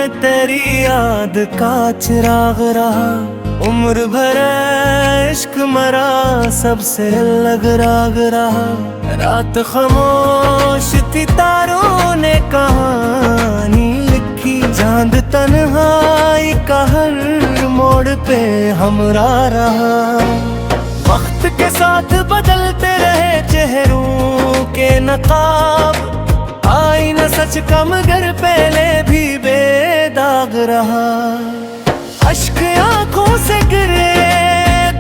मैं तेरी याद का चिराग रहा, उम्र भर इश्क मरा, सबसे अलग राग रहा। रात खामोश थी, तारों ने कहानी लिखी, चांद तन्हाई का हर मोड़ पे हमरा रहा। वक्त के साथ बदलते रहे चेहरों के नकाब, आई न सच का मगर पहले भी बेदाग रहा। अश्क आंखों से गिरे,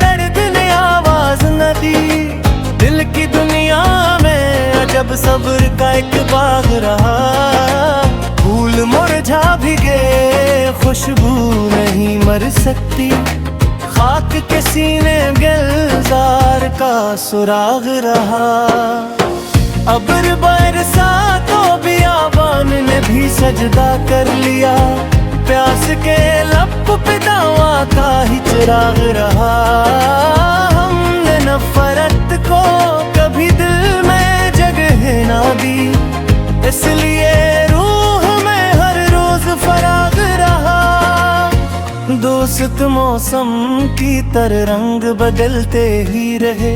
दर्द ने आवाज न दी, दिल की दुनिया में अजब सब्र का एक बाग रहा। फूल मुरझा भी गए, खुशबू नहीं मर सकती, खाक के सीने गुलजार का सुराग रहा। अबर बरसातों बियाबान ने भी सजदा कर लिया, प्यास के लब पे दावा का ही चिराग रहा। हमने नफरत को कभी दिल में जगह ना दी, इसलिए रूह में हर रोज फराग रहा। दोस्त मौसम की तरह रंग बदलते ही रहे,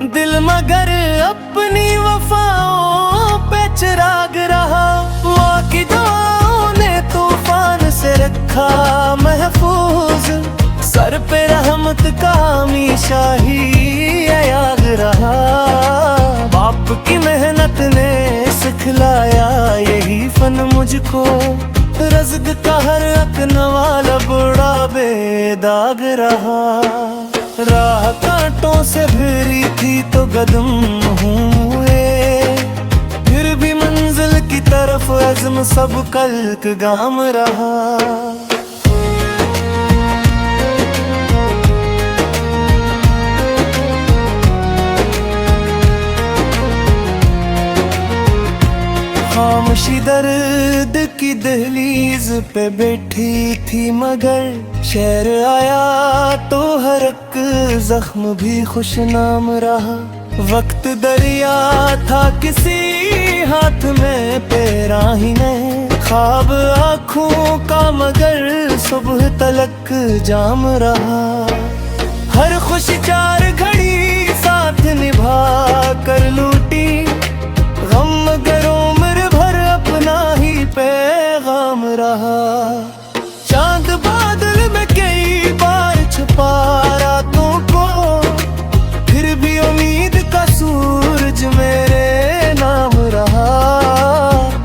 दिल मगर अपनी वफाओं पे चिराग रहा। माँ की दुआओं ने तूफान से रखा महफूज, सर पे रहमत का हमेशा ही याद रहा। बाप की मेहनत ने सिखलाया यही फन मुझको, रज़्क़ का हर अकनवाला बुढ़ा बेदाग रहा। राह कांटों से भरी थी तो कदम हुए, फिर भी मंजिल की तरफ अज़्म सब कल्क गाम रहा। खामोशी दर्द की दहलीज पे बैठी थी, मगर शहर आया तो हर एक जख्म भी खुशनाम रहा। वक्त दरिया था किसी हाथ में पैरा ही नहीं, ख्वाब आँखों का मगर सुबह तलक जाम रहा। हर खुशी चार घड़ी साथ निभा कर लूटी, गम मगर उम्र भर अपना ही पैगाम रहा। चांद बादल में कई बार छुपा रातों को, फिर भी उम्मीद का सूरज मेरे नाम रहा।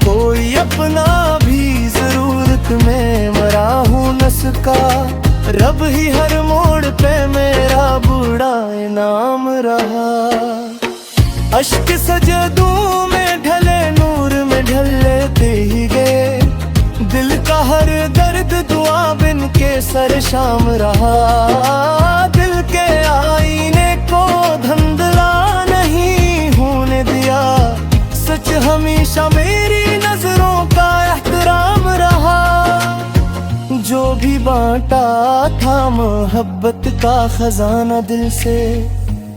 कोई अपना भी जरूरत में मरा हूँ न सका, रब ही हर मोड़ पे मेरा बूढ़ा इनाम रहा। अश्क सजदों में ढले, नूर में ढलते ही गए, दिल का हर दर्द दुआ बिन के सर शाम रहा। दिल के आईने को धंधला नहीं होने दिया, सच हमेशा मेरी नजरों का एहतराम रहा। जो भी बांटा था मोहब्बत का खजाना दिल से,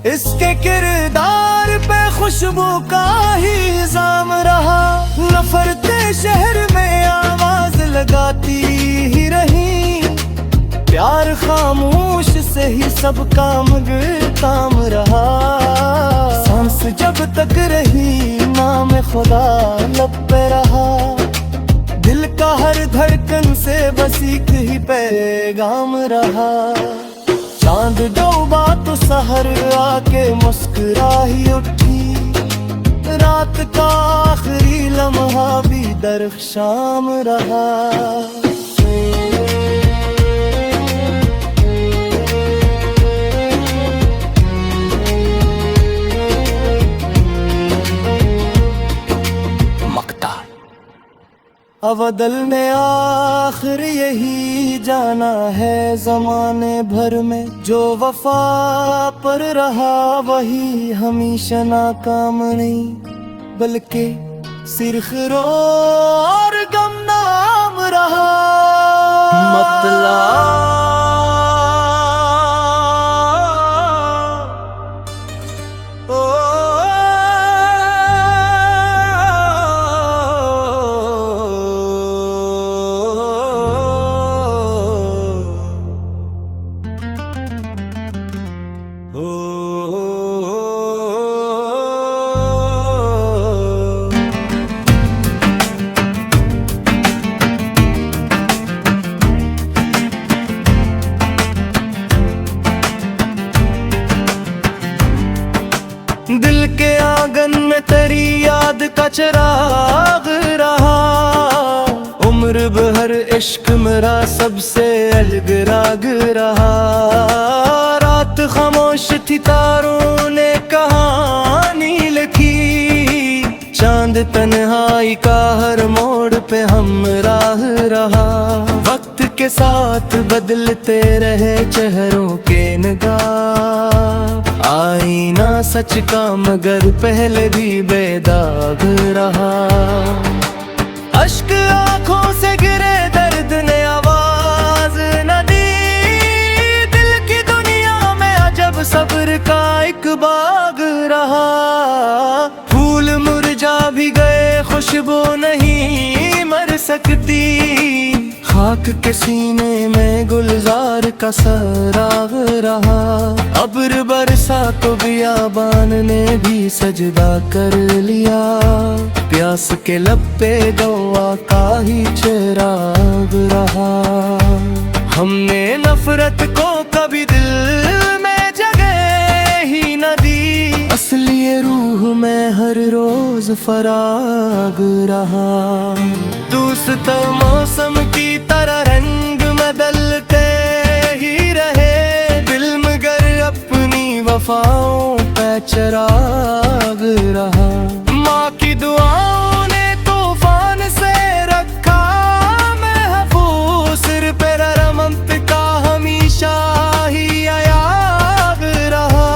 इसके किरदार पे खुशबू का ही इल्जाम रहा। नफरतें शहर में आवाज लगाती ही रही, प्यार खामोश से ही सब काम काम रहा। सांस जब तक रही नाम खुदा लब पे रहा, दिल का हर धड़कन से बस एक ही पैगाम रहा। चांद डूबा तो सहर आके मुस्कुरा ही उठी, रात का आखिरी लम्हा भी दरख्शाम रहा। अवदल ने आखिर यही जाना है जमाने भर में, जो वफा पर रहा वही हमेशा नाकाम नहीं, बल्कि सिर्फ रो और गमनाम रहा। मतलब में तेरी याद का चिराग रहा। उम्र भर इश्क मेरा सबसे अलग राग रहा। रात खामोश थी, तारों ने कहानी लिखी। चांद तन्हाई का हर मोड़ पे हमराह रहा। वक्त के साथ बदलते रहे चेहरों के निगाह। आईना सच का मगर पहले भी बेदाग रहा। अश्क आंखों से गिरे, दर्द ने आवाज न दी। दिल की दुनिया में अजब सब्र का एक बाग रहा। फूल मुरझा भी गए, खुशबू नहीं मर सकती। खाक के सीने में गुलजार का सराग रहा। अब्र बरसा तो बियाबान ने भी सजदा कर लिया। प्यास के लब पे गवा का ही चिराग रहा। हमने नफरत को कभी दिल में जगह ही न दी। असली रूह में हर रोज फराग रहा। दूसरा मौसम की तरह रंग बदलते ही रहे। दिल मगर अपनी वफाओं पे चिराग रहा। माँ की दुआओं ने तूफान से रखा महफूज। सिर पे रहमत का हमेशा ही आयाग रहा।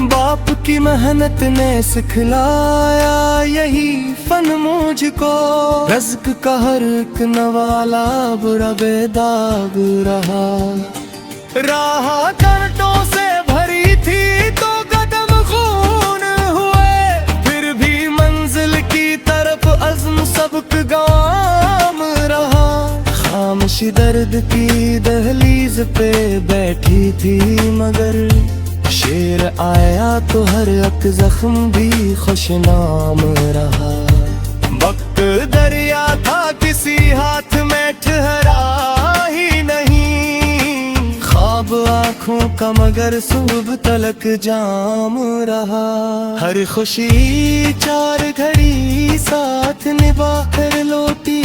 बाप की मेहनत ने सिखलाया यही फन मुझको। रज़्क़ का हर एक नवाला बुरा बेदाग रहा। राह कांटों से भरी थी तो कदम खून हुए। फिर भी मंजिल की तरफ अज़्म सबक गाम रहा। खामोशी दर्द की दहलीज पे बैठी थी मगर शेर आया तो हर एक जख्म भी खुशनाम रहा। वक्त दरिया था किसी हाथ में ठहरा ही नहीं। ख्वाब आँखों का मगर सुबह तलक जाम रहा। हर खुशी चार घड़ी साथ निभा कर लौटी।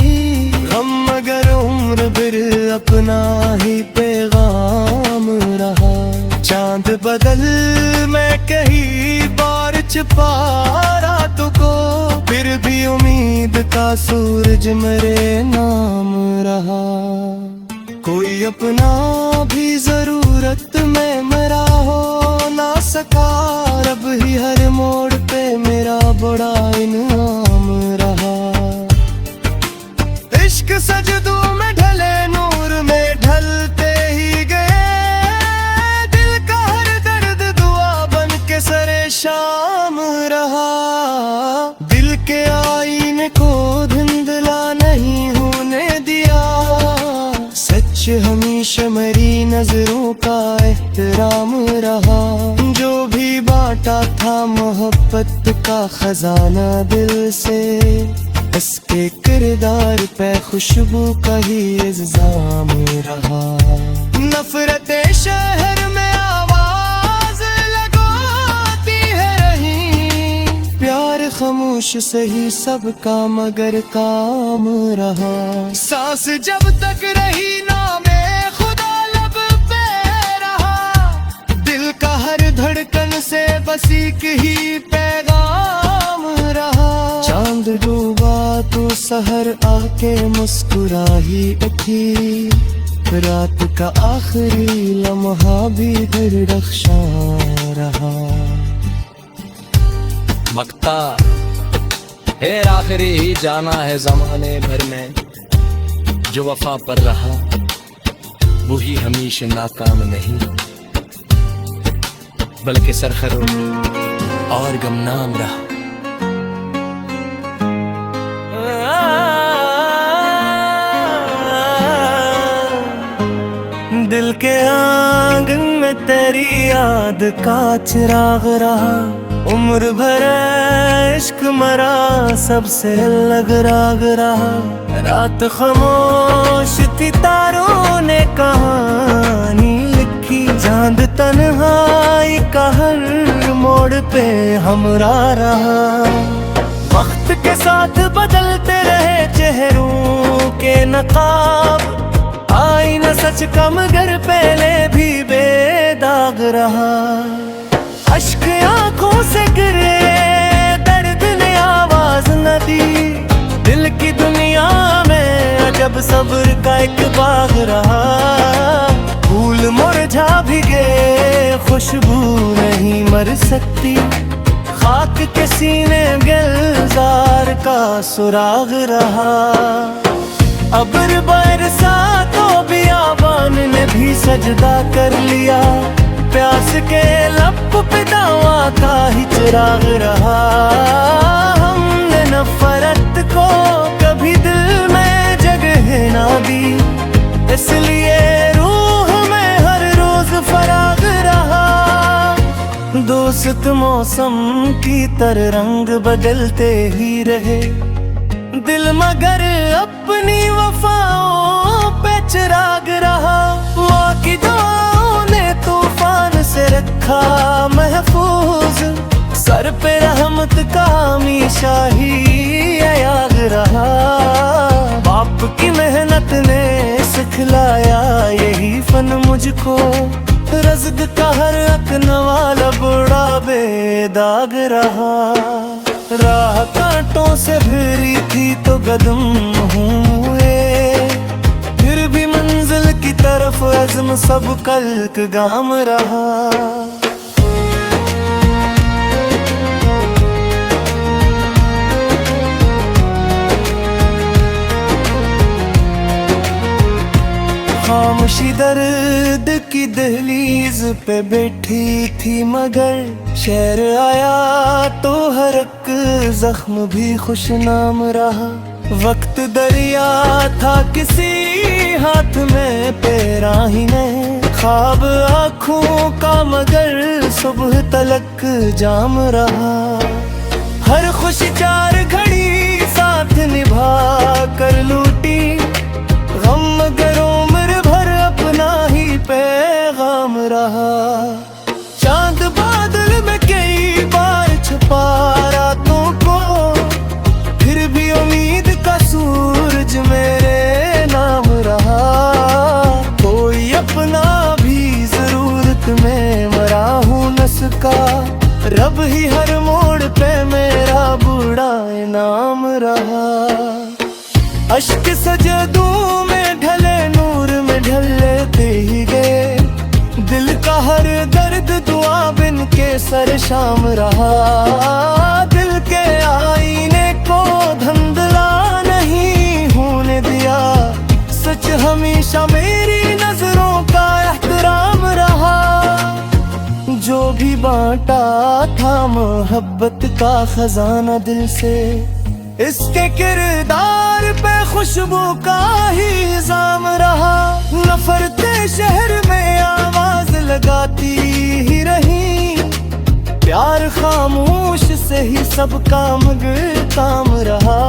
गम मगर उम्र भर अपना ही पैगाम रहा। चांद बदल मैं कहीं बार छिपा रातों को। फिर भी उम्मीद का सूरज मेरे नाम रहा। कोई अपना भी जरूरत में मेरा हो ना सका। रब ही हर मोड़ पे मेरा बड़ा इनाम रहा। इश्क सजदों में ढले, नूर में ढलते ही गए। दिल का हर दर्द दुआ बन के सरे शाम रहा। दिल के आईने को धुंधला नहीं होने दिया। सच हमेशा मेरी नजरों का एहतराम रहा। जो भी बांटा था मोहब्बत का खजाना दिल से। इसके किरदार पे खुशबू का ही इल्जाम रहा। नफरतें शहर में आवाज लगाती है रही। प्यार खामोश सही सबका मगर काम रहा। सांस जब तक रही नामे खुदा लब पे रहा। दिल का हर धड़कन से बस एक ही पैगाम रहा। चांद डूबा तो सहर आके मुस्कुरा ही उठी। रात का आखिरी लम्हा भी फिर रक्षा रहा। मकता है आखिरी ही जाना है ज़माने भर में। जो वफा पर रहा वही हमेशा नाकाम नहीं, बल्कि सरखरों और गमनाम रहा। दिल के आंगन में तेरी याद का चिराग रहा। उम्र भर इश्क मरा सबसे अलग राग रहा। रात खामोश थी, तारों ने कहानी लिखी। चांद तन्हाई का हर मोड़ पे हमरा रहा। के नकाब, आई न सच का मगर पहले भी बेदाग रहा। अश्क आंखों से गिरे, दर्द ने आवाज न दी, दिल की दुनिया में अजब सब्र का एक बाग रहा। फूल मुरझा भी गए, खुशबू नहीं मर सकती, खाक के सीने गुलजार का सुराग रहा। अबर बरसातों बियाबान ने भी सजदा कर लिया, प्यास के लब पे दावा का ही चिराग रहा। हमने नफरत को कभी दिल में जगह ना दी, इसलिए रूह में हर रोज फराग रहा। दोस्त मौसम की तरह रंग बदलते ही रहे, दिल मगर अपनी वफाओं पे चिराग रहा। माँ की दुआओं ने तूफान से रखा महफूज, सर पे रहमत का हमेशा ही याद रहा। बाप की मेहनत ने सिखलाया यही फन मुझको, रज़्क़ का हर अकनवाला बुढ़ा बेदाग रहा। राह कांटों से भरी थी तो कदम हुए, फिर भी मंजिल की तरफ अज़्म सब कल्क गाम रहा। खामोशी दर्द की दहलीज पे बैठी थी, मगर शहर आया तो हर एक जख्म भी खुशनाम रहा। वक्त दरिया था किसी हाथ में पैराही में, ख्वाब आँखों का मगर सुबह तलक जाम रहा। हर खुशी चार घड़ी साथ निभा कर लूटी, गम मगर उम्र भर अपना ही पैगाम रहा। चांद बादल में कई बार छुपा रातों को, फिर भी उम्मीद का सूरज मेरे नाम रहा। कोई अपना भी जरूरत में मरा हूँ न सका, रब ही हर मोड़ पे मेरा बूढ़ा इनाम रहा। अश्क सजदों में ढले नूर में ढलते ही गए, दिल का हर दर्द दुआ बिन के सर शाम रहा। दिल के आईने को धुंधला नहीं होने दिया, सच हमेशा मेरी नजरों का एहतराम रहा। जो भी बांटा था मोहब्बत का खजाना दिल से, इसके किरदार पे खुशबू का ही इल्जाम रहा। नफरतें शहर में आवाज लगाती ही रही, प्यार खामोश से ही सब काम काम रहा।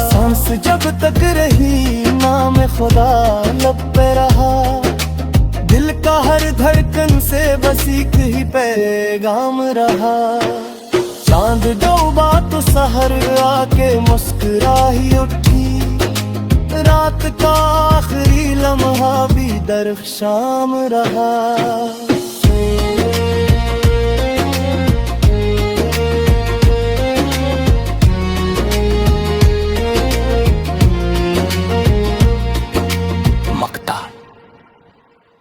सांस जब तक रही नाम खुदा लब पे रहा, दिल का हर धड़कन से बस एक ही पैगाम रहा। चांद डूबा तो सहर आके मुस्कुरा ही उठी, रात का आखिरी लम्हा भी दर्द शाम रहा।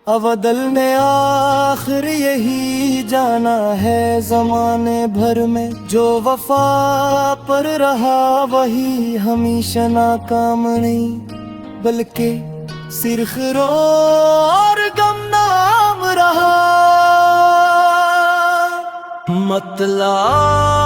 अवदल ने आखिर यही जाना है जमाने भर में, जो वफा पर रहा वही हमेशा नाकाम नहीं, बल्कि सिर्फ रो और गमनाम रहा। मतलब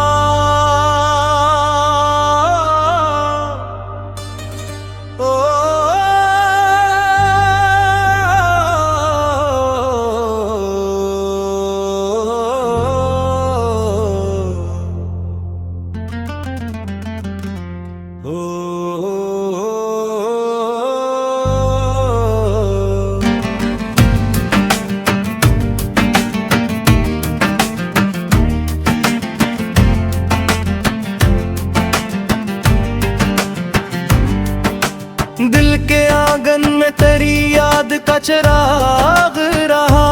याद का चिराग रहा।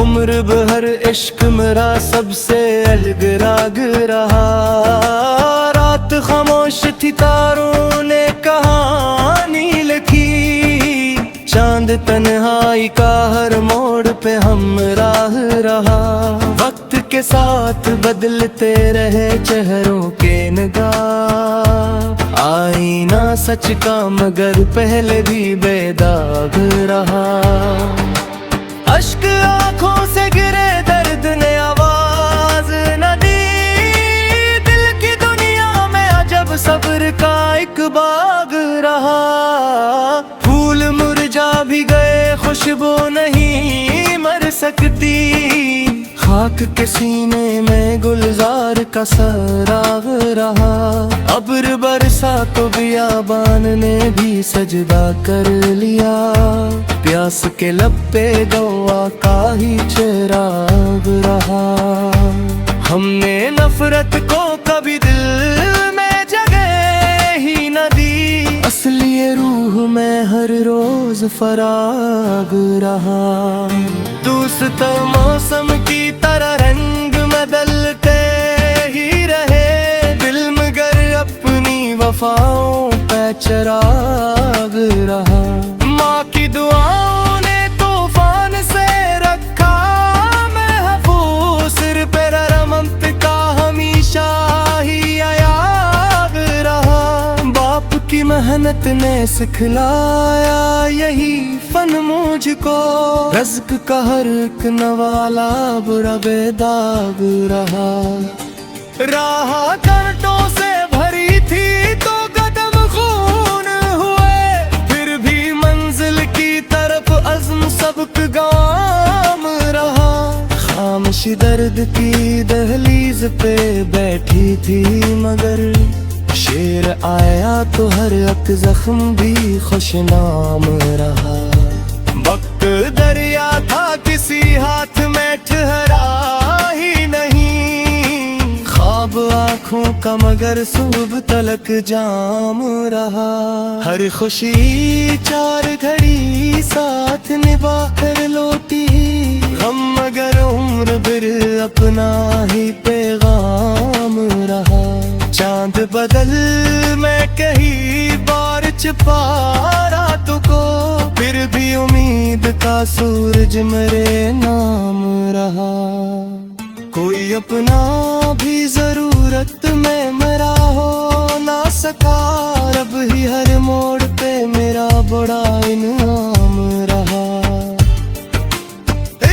उम्र भर इश्क मेरा सबसे अलग राग रहा। रात खामोश थी, तारों ने कहानी लिखी। चांद तन्हाई का हर मोड़ पे हमराह रहा। वक्त के साथ बदलते रहे चेहरों के निगाह। आईना सच का मगर पहले भी बेदाग रहा। अश्क आंखों से गिरे, दर्द ने आवाज न दी। दिल की दुनिया में अजब सब्र का एक बाग रहा। फूल मुरझा भी गए, खुशबू नहीं मर सकती। खाक के सीने में गुलजार का सराग रहा। अब्र बरसा तो बियाबान ने भी सजदा कर लिया। प्यास के लब पे गवा का ही चिराग रहा। हमने नफरत को कभी दिल में जगह ही न दी। असली रूह में हर रोज फराग रहा। दोस्त मौसम की तरह रंग बदलते ही रहे। दिल मगर अपनी वफाओं पे चिराग रहा। माँ की दुआओं ने तूफान से रखा महफूज। सिर पे रमत का हमेशा ही अयाग रहा। बाप की मेहनत ने सिखलाया यही फन मुझको। रज़्क़ का हर एक नवाला बुरा बेदाग रहा। राह कांटों से भरी थी तो कदम खून हुए। फिर भी मंजिल की तरफ अज़्म सबक गाम रहा। खामोशी दर्द की दहलीज पे बैठी थी मगर शेर आया तो हर एक जख्म भी खुशनाम रहा। वक्त दरिया था, किसी हाथ में ठहरा ही नहीं। ख्वाब आँखों का मगर सुबह तलक जाम रहा। हर खुशी चार घड़ी साथ निभा कर लौटी। गम मगर उम्र भर अपना ही पैगाम रहा। चांद बदल मैं कहीं बार छिपा रातों को। फिर भी उम्मीद का सूरज मेरे नाम रहा। कोई अपना भी जरूरत में मेरा हो ना सका। रब ही हर मोड़ पे मेरा बड़ा इनाम रहा।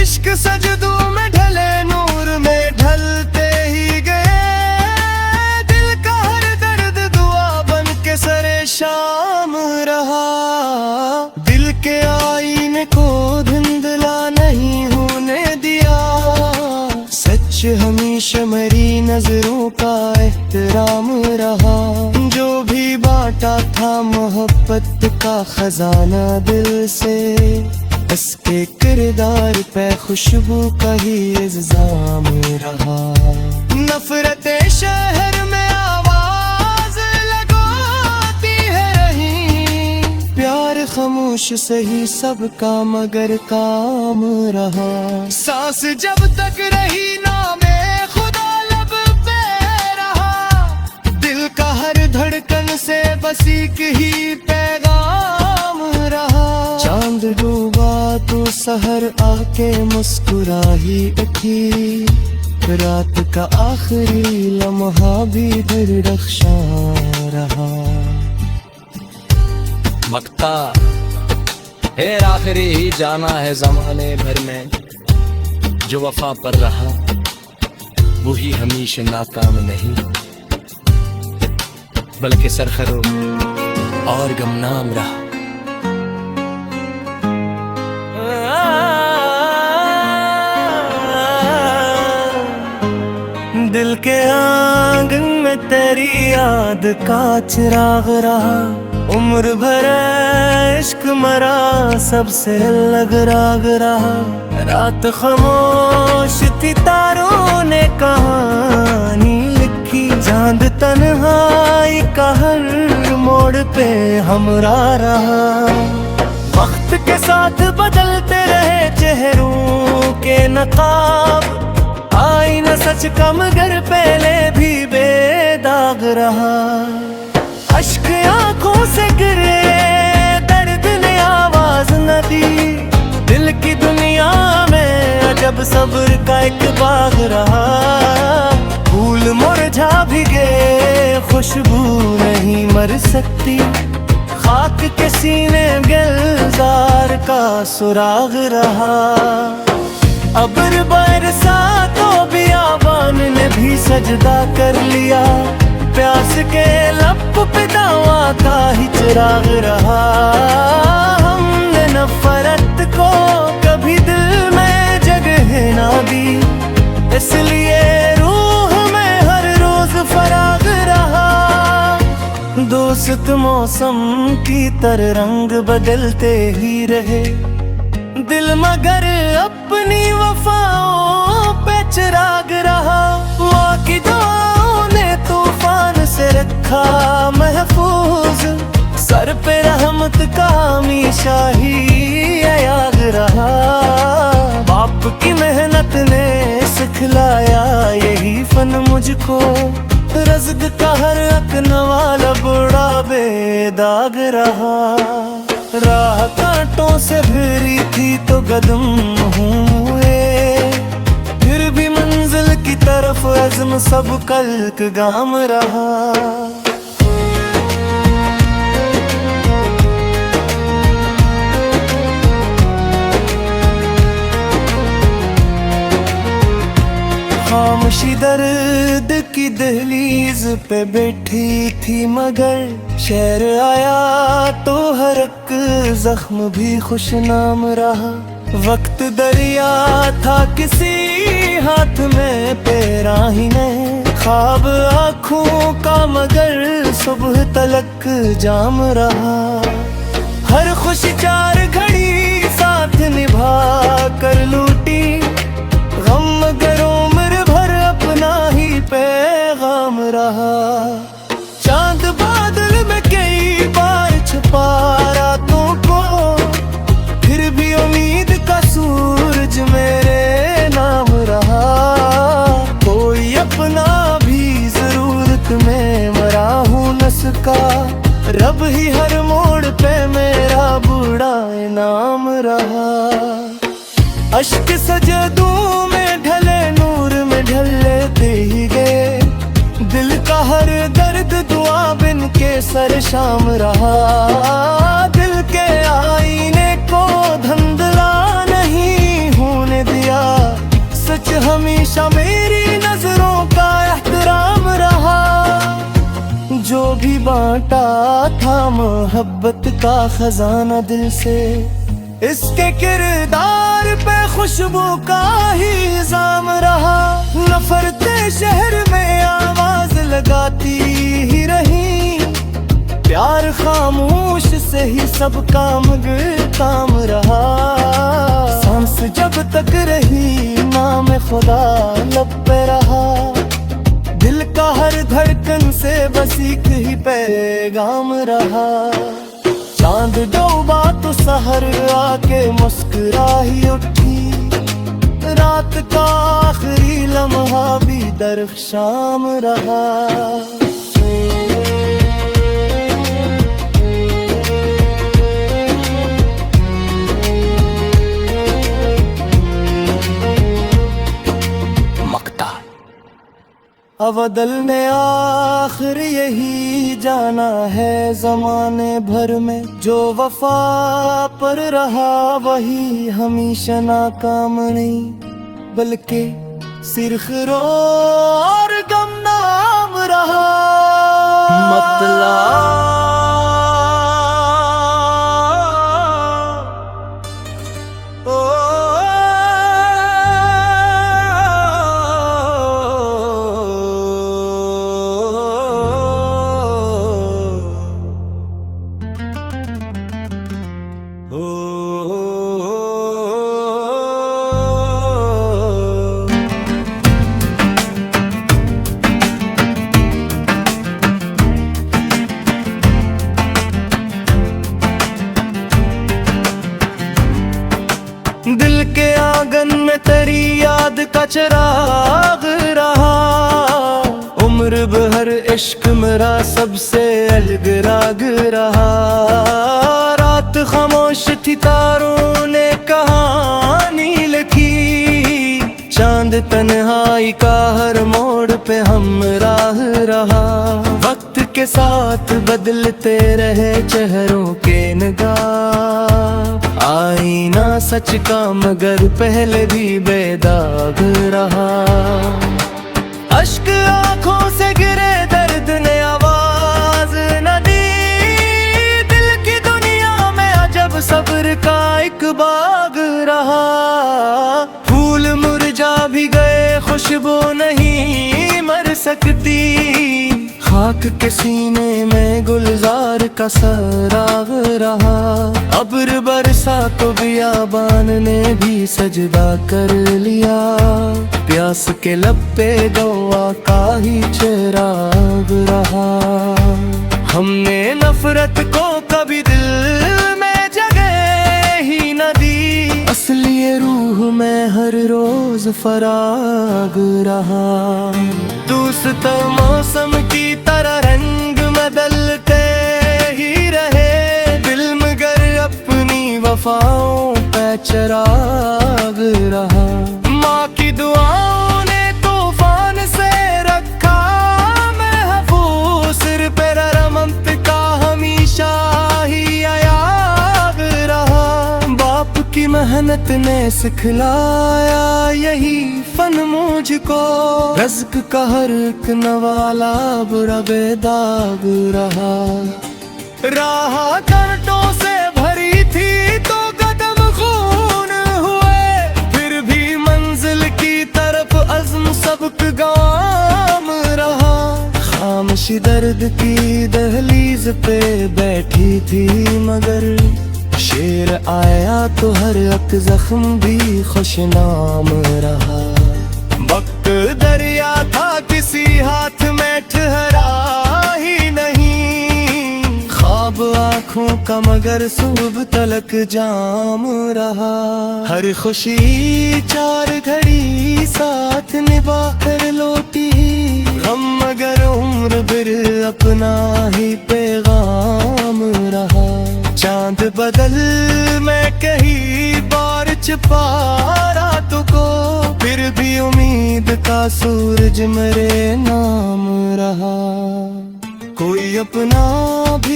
इश्क सजदों में ढले, नूर में ढलते ही गए। दिल का हर दर्द दुआ बन के सरे शाम रहा। दिल के आईने को धुंधला नहीं होने दिया। सच हमेशा मेरी नजरों का एहतराम रहा। जो भी बांटा था मोहब्बत का खजाना दिल से। इसके किरदार पे खुशबू का ही इल्जाम रहा। नफरतें शहर में आवाज लगाती है रही। प्यार खामोश सही सबका मगर काम रहा। सांस जब तक रही नामे खुदा लब पे रहा। दिल का हर धड़कन से बस एक ही पैगाम रहा। चांद डूबा तो सहर आके मुस्कुरा ही उठी। रात का आखिरी लम्हा भी दिलरख्शा रहा। वक्ता है आखिरी ही जाना है जमाने भर में। जो वफा पर रहा वही हमेशा नाकाम नहीं, बल्कि सरखरो और गमनाम रहा। दिल के आंगन में तेरी याद का चिराग रहा। उम्र भर इश्क मरा सबसे अलग राग रहा। रात खामोश थी, तारों ने कहानी लिखी। चांद तन्हाई का हर मोड़ पे हमरा रहा। वक्त के साथ बदलते रहे चेहरों के नकाब, आईना सच का मगर पहले भी बेदाग रहा। अश्क आंखों से गिरे, दर्द ने आवाज न दी, दिल की दुनिया में अजब सब्र का एक बाग रहा। फूल मुरझा भी गए, खुशबू नहीं मर सकती, खाक के सीने गुलजार का सुराग रहा। अबर बरसातों बियाबान ने भी सजदा कर लिया, प्यास के लब पे दावा का ही चिराग रहा। हमने नफरत को कभी दिल में जगह ना दी, इसलिए रूह में हर रोज फराग रहा। दोस्त मौसम की तरह रंग बदलते ही रहे, दिल मगर अपनी वफाओं पे चिराग रहा। माँ की दुआओं ने तूफान से रखा महफूज, सर पे रहमत का हमेशा ही अयाग रहा। बाप की मेहनत ने सिखलाया यही फन मुझको, रज़्क़ का हर अकनवाला बुढ़ा बेदाग रहा। राह कांटों से भरी थी तो कदम हुए, फिर भी मंजिल की तरफ अज़्म सब कल्क गाम रहा। खामोशी दर्द की दहलीज पे बैठी थी, मगर शहर आया तो हर एक जख्म भी खुशनाम रहा। वक्त दरिया था किसी हाथ में पैराही ने, ख्वाब आँखों का मगर सुबह तलक जाम रहा। हर खुशी चार घड़ी साथ निभा कर लूटी, गम मगर उम्र भर अपना ही पैगाम रहा। चांद बादल में कई बार छुपा रातों को, फिर भी उम्मीद का सूरज मेरे नाम रहा। कोई अपना भी जरूरत में मरा हूँ न सका, रब ही हर मोड़ पे मेरा बूढ़ा इनाम रहा। अश्क सजदों में ढले नूर में ढल लेते ही गए, दिल का हर दर्द दुआ बिन के सर शाम रहा। दिल के आईने को धंधला नहीं होने दिया, सच हमेशा मेरी नजरों का एहतराम रहा। जो भी बांटा था मोहब्बत का खजाना दिल से, इसके किरदार पे खुशबू का ही इल्जाम रहा। नफरतें शहर में आवाज लगाती ही रही, प्यार खामोश से ही सब काम काम रहा। सांस जब तक रही नाम खुदा लब पे रहा, दिल का हर धड़कन से बस एक ही पैगाम रहा। चांद डूबा तो सहर आके मुस्कुरा ही उठी, रात का आखिरी लम्हा भी दर्द शाम रहा। अवदल ने आखिर यही जाना है जमाने भर में, जो वफा पर रहा वही हमेशा नाकाम नहीं, बल्कि सिर्फ रो और गमनाम रहा। मतलब दिल के आंगन में तेरी याद का चिराग रहा। उम्र भर इश्क मेरा सबसे अलग राग रहा। रात खामोश थी, तारों ने कहानी लिखी। चांद तन्हाई का हर मोड़ पे हम राह रहा। वक्त के साथ बदलते रहे चेहरों के निगाह। आईना सच का मगर पहले भी बेदाग रहा। अश्क आंखों से गिरे, दर्द ने आवाज न दी। दिल की दुनिया में अजब सब्र का एक बाग रहा। फूल मुरझा भी गए, खुशबू नहीं मर सकती। खाक के सीने में गुलजार का सराग रहा। अब्र बरसा तो बियाबान ने भी सजदा कर लिया। प्यास के लब पे गवा का ही चिराग रहा। हमने नफरत को कभी दिल में जगह ही न दी। असली रूह में हर रोज फराग रहा। दूसरा मौसम की तरह रंग बदलते ही रहे। दिल मगर अपनी वफाओं पे चिराग रहा। माँ की दुआओं ने तूफान से रखा महफूज। सिर पे रहमत का हमेशा ही याद रहा। बाप की मेहनत ने सिखलाया यही फन मुझको। रज़्क़ का हर एक नवाला बुरा बेदाग रहा। राह कांटों से भरी थी तो कदम खून हुए। फिर भी मंजिल की तरफ अज़्म सबक गाम रहा। खामोशी दर्द की दहलीज पे बैठी थी मगर शेर आया तो हर एक जख्म भी खुशनाम रहा। वक्त दरिया था किसी हाथ में ठहरा ही नहीं। ख्वाब आँखों का मगर सुबह तलक जाम रहा। हर खुशी चार घड़ी साथ निभा कर लौटी। गम मगर उम्र भर अपना ही पैगाम रहा। चांद बदल मैं कहीं बार छिपा रातों को। फिर भी उम्मीद का सूरज मेरे नाम रहा। कोई अपना भी